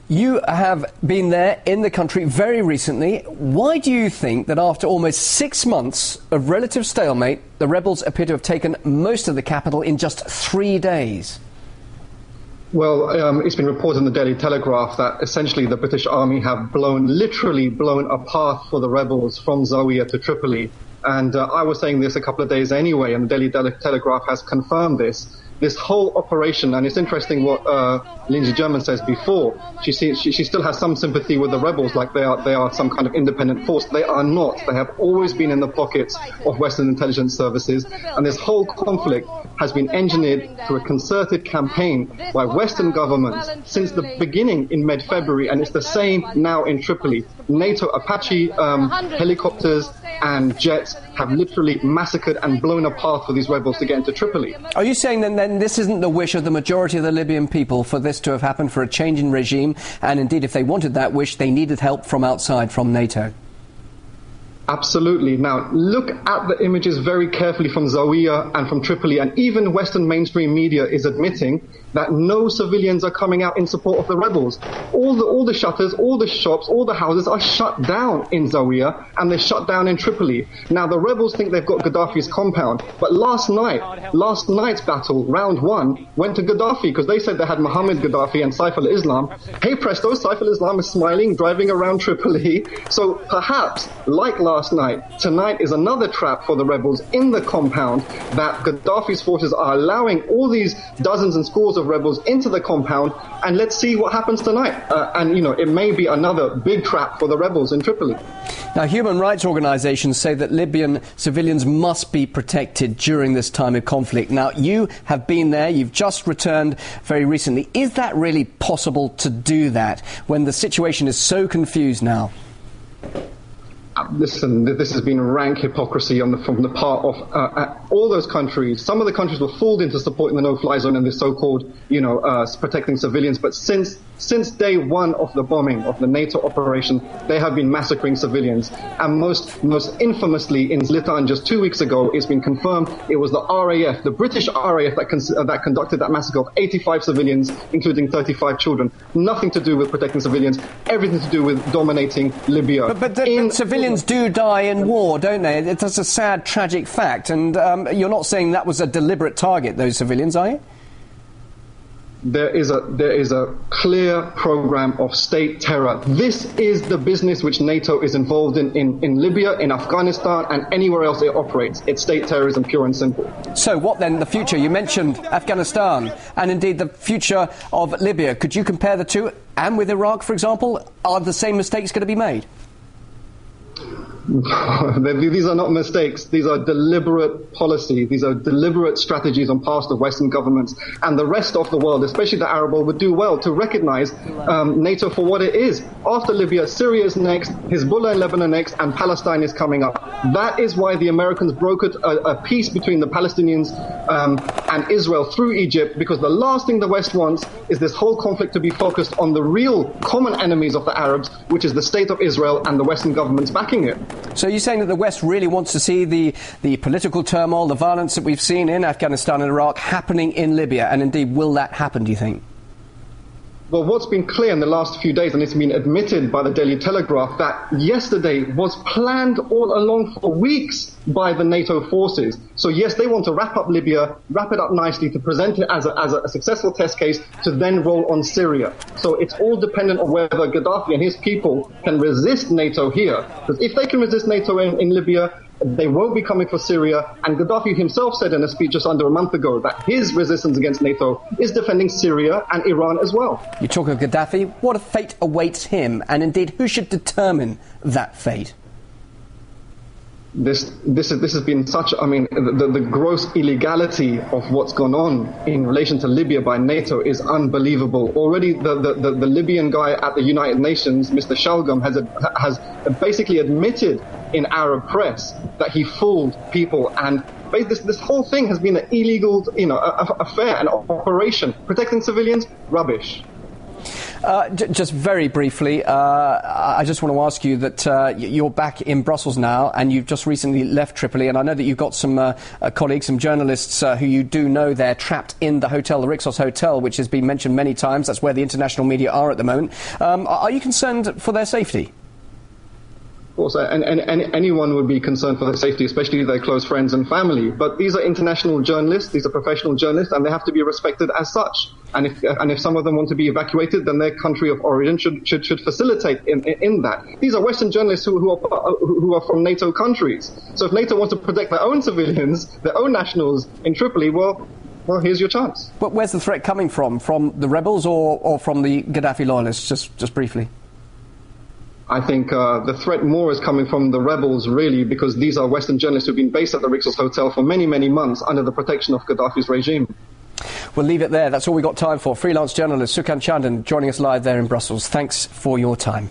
You have been there in the country very recently. Why do you think that after almost 6 months of relative stalemate, the rebels appear to have taken most of the capital in just 3 days? Well, it's been reported in the Daily Telegraph that essentially the British Army have literally blown a path for the rebels from Zawiya to Tripoli. And I was saying this a couple of days anyway, and the Daily Telegraph has confirmed this. This whole operation, and it's interesting what Lindsay German says before. She still has some sympathy with the rebels, like they are some kind of independent force. They are not. They have always been in the pockets of Western intelligence services, and this whole conflict has been engineered through a concerted campaign by Western governments since the beginning in mid-February, and it's the same now in Tripoli. NATO Apache helicopters and jets have literally massacred and blown a path for these rebels to get into Tripoli. Are you saying then this isn't the wish of the majority of the Libyan people for this to have happened, for a change in regime, and indeed if they wanted that wish, they needed help from outside, from NATO? Absolutely. Now, look at the images very carefully from Zawiya and from Tripoli, and even Western mainstream media is admitting that no civilians are coming out in support of the rebels. All the shutters, all the shops, all the houses are shut down in Zawiya, and they're shut down in Tripoli. Now, the rebels think they've got Gaddafi's compound, but last night's battle, round one, went to Gaddafi, because they said they had Mohammed Gaddafi and Saif al-Islam. Hey presto, Saif al-Islam is smiling, driving around Tripoli. So perhaps, like last night, tonight is another trap for the rebels in the compound, that Gaddafi's forces are allowing all these dozens and scores of rebels into the compound, and let's see what happens tonight. And, it may be another big trap for the rebels in Tripoli. Now, human rights organisations say that Libyan civilians must be protected during this time of conflict. Now, you have been there, you've just returned very recently. Is that really possible to do that when the situation is so confused now? Listen, this has been rank hypocrisy from the part of all those countries. Some of the countries were fooled into supporting the no-fly zone and this so-called, protecting civilians. But since day one of the bombing of the NATO operation, they have been massacring civilians. And most infamously in Zlatan just 2 weeks ago, it's been confirmed it was the RAF, the British RAF, that conducted that massacre of 85 civilians, including 35 children. Nothing to do with protecting civilians, everything to do with dominating Libya. But civilians do die in war, don't they? It's a sad, tragic fact. And you're not saying that was a deliberate target, those civilians, are you? There is a clear program of state terror. This is the business which NATO is involved in Libya, in Afghanistan, and anywhere else it operates. It's state terrorism, pure and simple. So what then, the future? You mentioned Afghanistan, and indeed the future of Libya. Could you compare the two? And with Iraq, for example, are the same mistakes going to be made? These are not mistakes. These are deliberate policy. These are deliberate strategies on part of Western governments. And the rest of the world, especially the Arab world, would do well to recognize NATO for what it is. After Libya, Syria is next, Hezbollah in Lebanon next, and Palestine is coming up. That is why the Americans brokered a peace between the Palestinians and Israel through Egypt, because the last thing the West wants is this whole conflict to be focused on the real common enemies of the Arabs, which is the state of Israel and the Western governments backing it. So you're saying that the West really wants to see the political turmoil, the violence that we've seen in Afghanistan and Iraq happening in Libya, and indeed will that happen, do you think? Well, what's been clear in the last few days, and it's been admitted by the Daily Telegraph, that yesterday was planned all along for weeks by the NATO forces. So yes, they want to wrap up Libya, wrap it up nicely to present it as a successful test case to then roll on Syria. So it's all dependent on whether Gaddafi and his people can resist NATO here. Because if they can resist NATO in Libya, they won't be coming for Syria, and Gaddafi himself said in a speech just under a month ago that his resistance against NATO is defending Syria and Iran as well. You talk of Gaddafi, what a fate awaits him, and indeed who should determine that fate? This has been such, the gross illegality of what's gone on in relation to Libya by NATO is unbelievable. Already the Libyan guy at the United Nations, Mr. Shalgam, has basically admitted in Arab press that he fooled people, and this whole thing has been an illegal, affair, an operation. Protecting civilians, rubbish. Just very briefly, I just want to ask you that you're back in Brussels now, and you've just recently left Tripoli, and I know that you've got some colleagues, some journalists who you do know there trapped in the hotel, the Rixos Hotel, which has been mentioned many times. That's where the international media are at the moment. Are you concerned for their safety? Of course, and anyone would be concerned for their safety, especially their close friends and family. But these are international journalists, these are professional journalists, and they have to be respected as such. And if some of them want to be evacuated, then their country of origin should facilitate in that. These are Western journalists who are from NATO countries. So if NATO wants to protect their own civilians, their own nationals in Tripoli, well, here's your chance. But where's the threat coming from? From the rebels or from the Gaddafi loyalists? Just briefly. I think the threat more is coming from the rebels, really, because these are Western journalists who've been based at the Rixos Hotel for many, many months under the protection of Gaddafi's regime. We'll leave it there. That's all we've got time for. Freelance journalist Sukan Chandan joining us live there in Brussels. Thanks for your time.